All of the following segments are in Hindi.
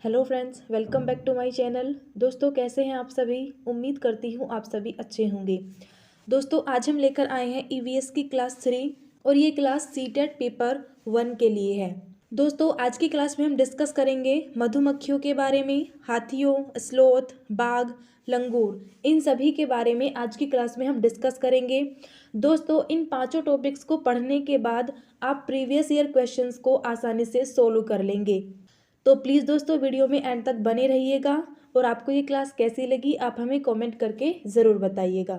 Hello friends, welcome back to my channel. दोस्तों, कैसे हैं आप सभी? उम्मीद करती हूँ आप सभी अच्छे होंगे। दोस्तों, आज हम लेकर आए हैं ईवीएस की क्लास 3 और ये क्लास सीटेट पेपर 1 के लिए है। दोस्तों, आज की क्लास में हम डिस्कस करेंगे मधुमक्खियों के बारे में, हाथियों, स्लोथ, बाघ, लंगूर, इन सभी के बारे में आज की क्लास में हम डिस्कस करेंगे। दोस्तों, इन पांचों टॉपिक्स को पढ़ने के बाद आप प्रीवियस ईयर क्वेश्चंस को आसानी से सोल्व कर लेंगे। तो प्लीज़ दोस्तों, वीडियो में एंड तक बने रहिएगा और आपको ये क्लास कैसी लगी आप हमें कमेंट करके ज़रूर बताइएगा।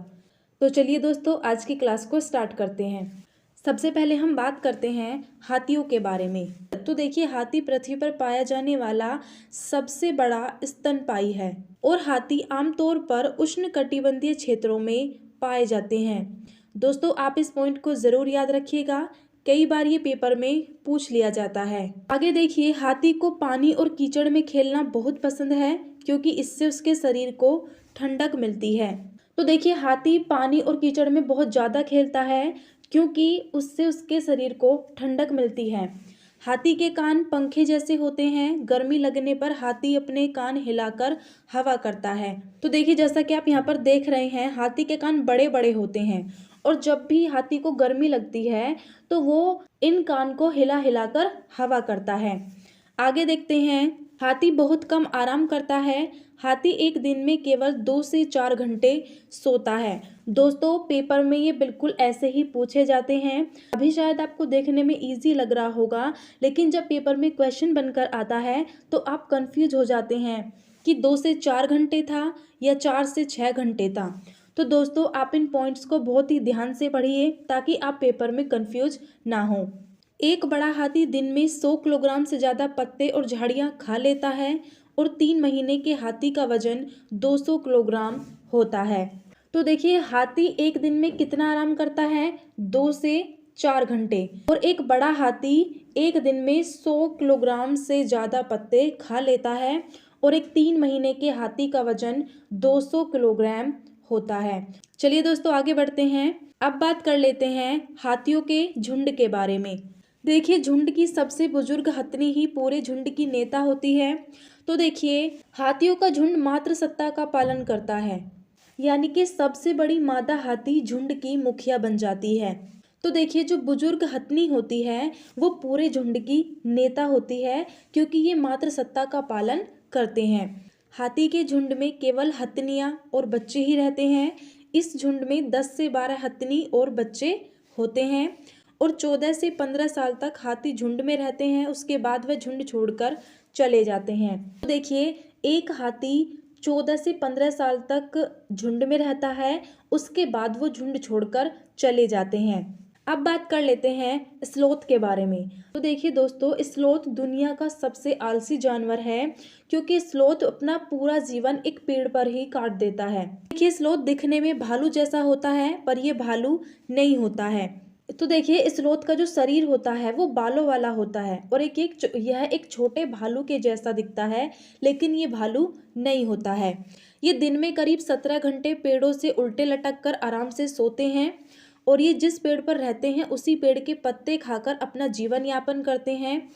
तो चलिए दोस्तों, आज की क्लास को स्टार्ट करते हैं। सबसे पहले हम बात करते हैं हाथियों के बारे में। तो देखिए, हाथी पृथ्वी पर पाया जाने वाला सबसे बड़ा स्तनपायी है और हाथी आमतौर पर उष्णकटिबंधीय क्षेत्रों में पाए जाते हैं। दोस्तों, आप इस पॉइंट को ज़रूर याद रखिएगा, कई बार ये पेपर में पूछ लिया जाता है। आगे देखिए, हाथी को पानी और कीचड़ में खेलना बहुत पसंद है क्योंकि इससे उसके शरीर को ठंडक मिलती है। तो देखिए, हाथी पानी और कीचड़ में बहुत ज़्यादा खेलता है क्योंकि उससे उसके शरीर को ठंडक मिलती है। हाथी के कान पंखे जैसे होते हैं। गर्मी लगने पर हाथी अपने कान हिलाकर हवा करता है। तो देखिए, जैसा कि आप यहाँ पर देख रहे हैं, हाथी के कान बड़े बड़े होते हैं और जब भी हाथी को गर्मी लगती है तो वो इन कान को हिला हिलाकर हवा करता है। आगे देखते हैं, हाथी बहुत कम आराम करता है। हाथी एक दिन में केवल 2 से 4 घंटे सोता है। दोस्तों, पेपर में ये बिल्कुल ऐसे ही पूछे जाते हैं। अभी शायद आपको देखने में इजी लग रहा होगा, लेकिन जब पेपर में क्वेश्चन बनकर आता है तो आप कंफ्यूज हो जाते हैं कि 2 से 4 घंटे था या 4 से 6 घंटे था। तो दोस्तों, आप इन पॉइंट्स को बहुत ही ध्यान से पढ़िए ताकि आप पेपर में कंफ्यूज ना हो। एक बड़ा हाथी दिन में 100 किलोग्राम से ज़्यादा पत्ते और झाड़ियाँ खा लेता है और 3 महीने के हाथी का वजन 200 किलोग्राम होता है। तो देखिए, हाथी एक दिन में कितना आराम करता है? 2 से 4 घंटे। और एक बड़ा हाथी एक दिन में 100 किलोग्राम से ज़्यादा पत्ते खा लेता है और एक 3 महीने के हाथी का वजन 200 किलोग्राम होता है। चलिए दोस्तों, आगे बढ़ते हैं। अब बात कर लेते हैं हाथियों के झुंड के बारे में। देखिए, झुंड की सबसे बुजुर्ग हथनी ही पूरे झुंड की नेता होती है। तो देखिए, हाथियों का झुंड मातृ सत्ता का पालन करता है, यानी कि सबसे बड़ी मादा हाथी झुंड की मुखिया बन जाती है। तो देखिए, जो बुजुर्ग हथनी होती है वो पूरे झुंड की नेता होती है क्योंकि ये मातृ सत्ता का पालन करते हैं। हाथी के झुंड में केवल हथनियाँ और बच्चे ही रहते हैं। इस झुंड में 10 से 12 हथनी और बच्चे होते हैं और 14 से 15 साल तक हाथी झुंड में रहते हैं। उसके बाद वह झुंड छोड़कर चले जाते हैं। तो देखिए, एक हाथी 14 से 15 साल तक झुंड में रहता है, उसके बाद वो झुंड छोड़कर चले जाते हैं। अब बात कर लेते हैं स्लोथ के बारे में। तो देखिए दोस्तों, स्लोथ दुनिया का सबसे आलसी जानवर है क्योंकि स्लोथ अपना पूरा जीवन एक पेड़ पर ही काट देता है। देखिए, स्लोथ दिखने में भालू जैसा होता है पर यह भालू नहीं होता है। तो देखिए, स्लोथ का जो शरीर होता है वो बालों वाला होता है और यह एक छोटे भालू के जैसा दिखता है, लेकिन ये भालू नहीं होता है। ये दिन में करीब 17 घंटे पेड़ों से उल्टे लटक कर आराम से सोते हैं और ये जिस पेड़ पर रहते हैं उसी पेड़ के पत्ते खाकर अपना जीवन यापन करते हैं।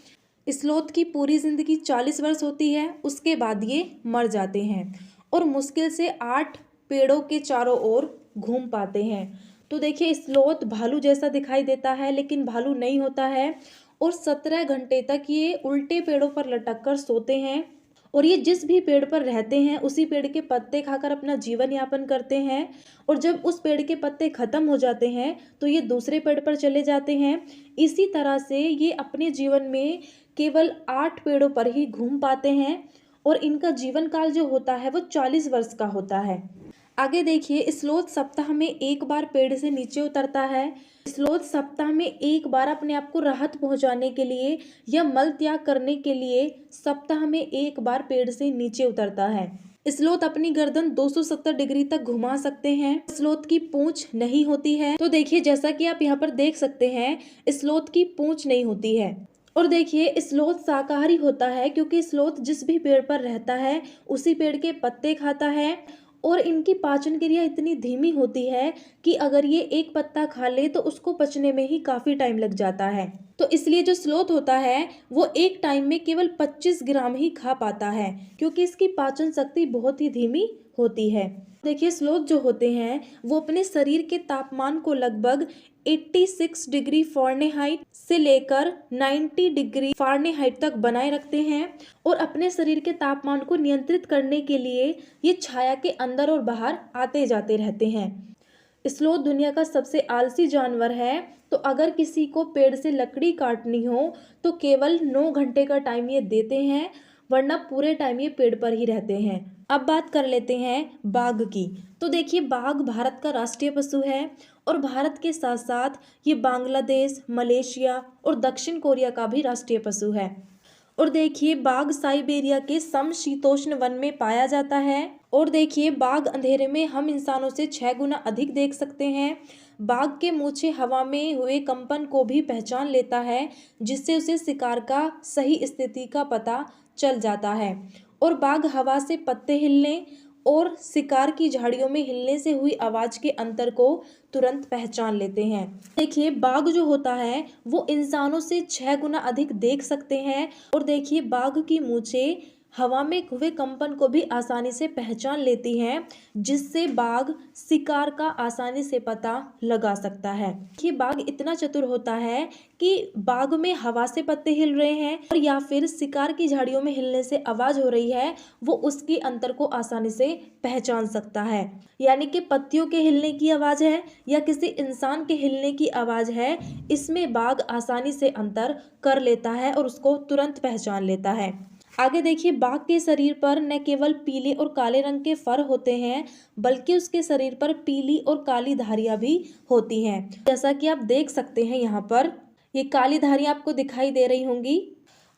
स्लोथ की पूरी जिंदगी 40 वर्ष होती है, उसके बाद ये मर जाते हैं और मुश्किल से 8 पेड़ों के चारों ओर घूम पाते हैं। तो देखिए, स्लोथ भालू जैसा दिखाई देता है लेकिन भालू नहीं होता है और 17 घंटे तक ये उल्टे पेड़ों पर लटक कर सोते हैं और ये जिस भी पेड़ पर रहते हैं उसी पेड़ के पत्ते खाकर अपना जीवन यापन करते हैं और जब उस पेड़ के पत्ते खत्म हो जाते हैं तो ये दूसरे पेड़ पर चले जाते हैं। इसी तरह से ये अपने जीवन में केवल 8 पेड़ों पर ही घूम पाते हैं और इनका जीवन काल जो होता है वो 40 वर्ष का होता है। आगे देखिए, स्लोथ सप्ताह में एक बार पेड़ से नीचे उतरता है। स्लोथ सप्ताह में एक बार अपने आप को राहत पहुंचाने के लिए या मल त्याग करने के लिए सप्ताह में एक बार पेड़ से नीचे उतरता है। स्लोथ अपनी गर्दन 270 डिग्री तक घुमा सकते हैं। स्लोथ की पूंछ नहीं होती है। तो देखिए, जैसा कि आप यहाँ पर देख सकते हैं, स्लोथ की पूंछ नहीं होती है। और देखिए, स्लोथ शाकाहारी होता है क्योंकि स्लोथ जिस भी पेड़ पर रहता है उसी पेड़ के पत्ते खाता है और इनकी पाचन क्रिया इतनी धीमी होती है कि अगर ये एक पत्ता खा ले तो उसको पचने में ही काफ़ी टाइम लग जाता है। तो इसलिए जो स्लोथ होता है वो एक टाइम में केवल 25 ग्राम ही खा पाता है, क्योंकि इसकी पाचन शक्ति बहुत ही धीमी होती है। देखिए, स्लोथ जो होते हैं वो अपने शरीर के तापमान को लगभग 86 डिग्री फ़ारेनहाइट से लेकर 90 डिग्री फ़ारेनहाइट तक बनाए रखते हैं और अपने शरीर के तापमान को नियंत्रित करने के लिए ये छाया के अंदर और बाहर आते जाते रहते हैं। स्लोथ दुनिया का सबसे आलसी जानवर है। तो अगर किसी को पेड़ से लकड़ी काटनी हो तो केवल 9 घंटे का टाइम ये देते हैं, वरना पूरे टाइम ये पेड़ पर ही रहते हैं। अब बात कर लेते हैं बाघ की। तो देखिए, बाघ भारत का राष्ट्रीय पशु है और भारत के साथ साथ ये बांग्लादेश, मलेशिया और दक्षिण कोरिया का भी राष्ट्रीय पशु है। और देखिए, बाघ साइबेरिया के समशीतोष्ण वन में पाया जाता है। और देखिए, बाघ अंधेरे में हम इंसानों से 6 गुना अधिक देख सकते हैं। बाघ के मूंछें हवा में हुए कंपन को भी पहचान लेता है, जिससे उसे शिकार का सही स्थिति का पता चल जाता है। और बाघ हवा से पत्ते हिलने और शिकार की झाड़ियों में हिलने से हुई आवाज के अंतर को तुरंत पहचान लेते हैं। देखिए, बाघ जो होता है वो इंसानों से 6 गुना अधिक देख सकते हैं। और देखिए, बाघ की मूंछें हवा में हुए कंपन को भी आसानी से पहचान लेती हैं, जिससे बाघ शिकार का आसानी से पता लगा सकता है। कि बाघ इतना चतुर होता है कि बाघ में हवा से पत्ते हिल रहे हैं और या फिर शिकार की झाड़ियों में हिलने से आवाज हो रही है, वो उसकी अंतर को आसानी से पहचान सकता है। यानी कि पत्तियों के हिलने की आवाज है या किसी इंसान के हिलने की आवाज है, इसमें बाघ आसानी से अंतर कर लेता है और उसको तुरंत पहचान लेता है। आगे देखिए, बाघ के शरीर पर न केवल पीले और काले रंग के फर होते हैं, बल्कि उसके शरीर पर पीली और काली धारियां भी होती हैं। जैसा कि आप देख सकते हैं, यहाँ पर ये काली धारियां आपको दिखाई दे रही होंगी।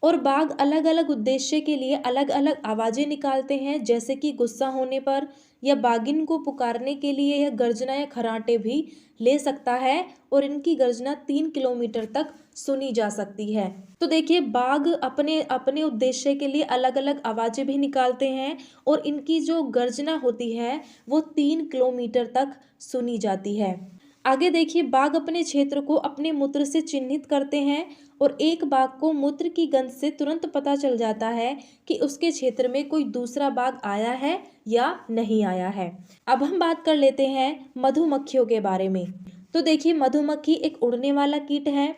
और बाघ अलग अलग उद्देश्य के लिए अलग अलग आवाजें निकालते हैं, जैसे कि गुस्सा होने पर या बाघिन को पुकारने के लिए यह गर्जना या खर्राटे भी ले सकता है और इनकी गर्जना 3 किलोमीटर तक सुनी जा सकती है। तो देखिए, बाघ अपने अपने उद्देश्य के लिए अलग अलग आवाजें भी निकालते हैं और इनकी जो गर्जना होती है वो 3 किलोमीटर तक सुनी जाती है। आगे देखिए, बाघ अपने क्षेत्र को अपने मूत्र से चिन्हित करते हैं और एक बाघ को मूत्र की गंध से तुरंत पता चल जाता है कि उसके क्षेत्र में कोई दूसरा बाघ आया है या नहीं आया है। अब हम बात कर लेते हैं मधुमक्खियों के बारे में। तो देखिए, मधुमक्खी एक उड़ने वाला कीट है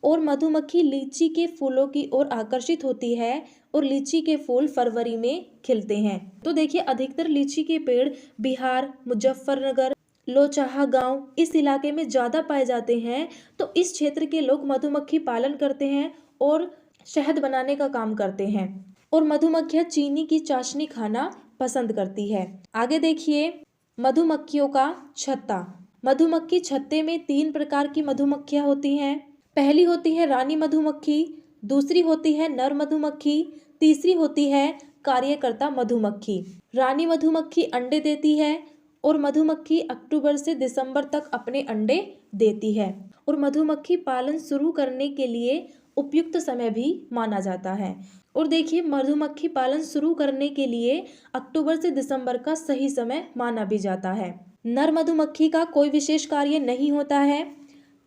और मधुमक्खी लीची के फूलों की ओर आकर्षित होती है और लीची के फूल फरवरी में खिलते हैं। तो देखिए, अधिकतर लीची के पेड़ बिहार, मुजफ्फरनगर, लोचाहा गांव इस इलाके में ज़्यादा पाए जाते हैं। तो इस क्षेत्र के लोग मधुमक्खी पालन करते हैं और शहद बनाने का काम करते हैं। और मधुमक्खियाँ चीनी की चाशनी खाना पसंद करती है। आगे देखिए, मधुमक्खियों का छत्ता। मधुमक्खी छत्ते में 3 प्रकार की मधुमक्खियाँ होती हैं। पहली होती है रानी मधुमक्खी, दूसरी होती है नर मधुमक्खी, तीसरी होती है कार्यकर्ता मधुमक्खी। रानी मधुमक्खी अंडे देती है और मधुमक्खी अक्टूबर से दिसंबर तक अपने अंडे देती है। और मधुमक्खी पालन शुरू करने के लिए उपयुक्त समय भी माना जाता है। और देखिए, मधुमक्खी पालन शुरू करने के लिए अक्टूबर से दिसंबर का सही समय माना भी जाता है। नर मधुमक्खी का कोई विशेष कार्य नहीं होता है।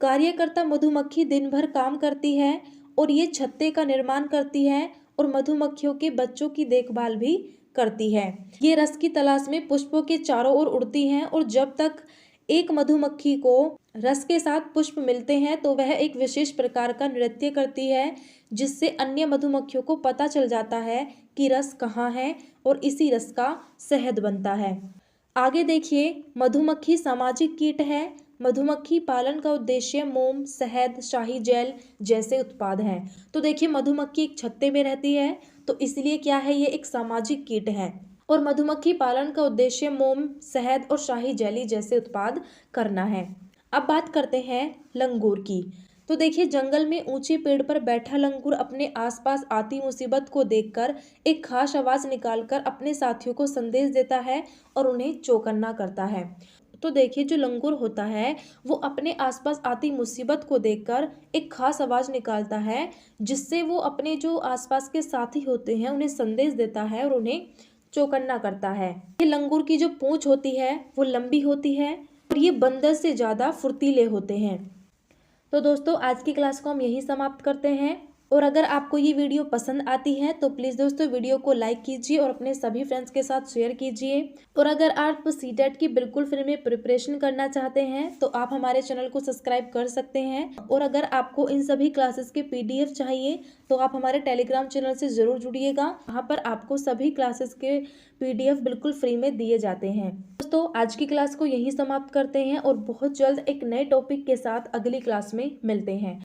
कार्यकर्ता मधुमक्खी दिन भर काम करती है और ये छत्ते का निर्माण करती है और मधुमक्खियों के बच्चों की देखभाल भी करती है। ये रस की तलाश में पुष्पों के चारों ओर उड़ती हैं और जब तक एक मधुमक्खी को रस के साथ पुष्प मिलते हैं तो वह एक विशेष प्रकार का नृत्य करती है, जिससे अन्य मधुमक्खियों को पता चल जाता है कि रस कहाँ है और इसी रस का शहद बनता है। आगे देखिए, मधुमक्खी सामाजिक कीट है। मधुमक्खी पालन का उद्देश्य मोम, शहद, शाही जेल जैसे उत्पाद हैं। तो देखिए, मधुमक्खी एक छत्ते में रहती है, तो इसलिए क्या है, ये एक सामाजिक कीट है। और मधुमक्खी पालन का उद्देश्य मोम, शहद और शाही जेली जैसे उत्पाद करना है। अब बात करते हैं लंगूर की। तो देखिए, जंगल में ऊंचे पेड़ पर बैठा लंगूर अपने आसपास आती मुसीबत को देखकर एक खास आवाज निकालकर अपने साथियों को संदेश देता है और उन्हें चौकन्ना करता है। तो देखिए, जो लंगूर होता है वो अपने आसपास आती मुसीबत को देखकर एक खास आवाज निकालता है, जिससे वो अपने जो आसपास के साथी होते हैं उन्हें संदेश देता है और उन्हें चौकन्ना करता है। ये लंगूर की जो पूंछ होती है वो लंबी होती है और ये बंदर से ज़्यादा फुर्तीले होते हैं। तो दोस्तों आज की क्लास को हम यहीं समाप्त करते हैं और अगर आपको ये वीडियो पसंद आती है तो प्लीज़ दोस्तों वीडियो को लाइक कीजिए और अपने सभी फ्रेंड्स के साथ शेयर कीजिए। और अगर आप सीटेट की बिल्कुल फ्री में प्रिपरेशन करना चाहते हैं तो आप हमारे चैनल को सब्सक्राइब कर सकते हैं। और अगर आपको इन सभी क्लासेस के PDF चाहिए तो आप हमारे टेलीग्राम चैनल से ज़रूर जुड़िएगा। वहाँ पर आपको सभी क्लासेस के PDF बिल्कुल फ्री में दिए जाते हैं। दोस्तों आज की क्लास को यहीं समाप्त करते हैं और बहुत जल्द एक नए टॉपिक के साथ अगली क्लास में मिलते हैं।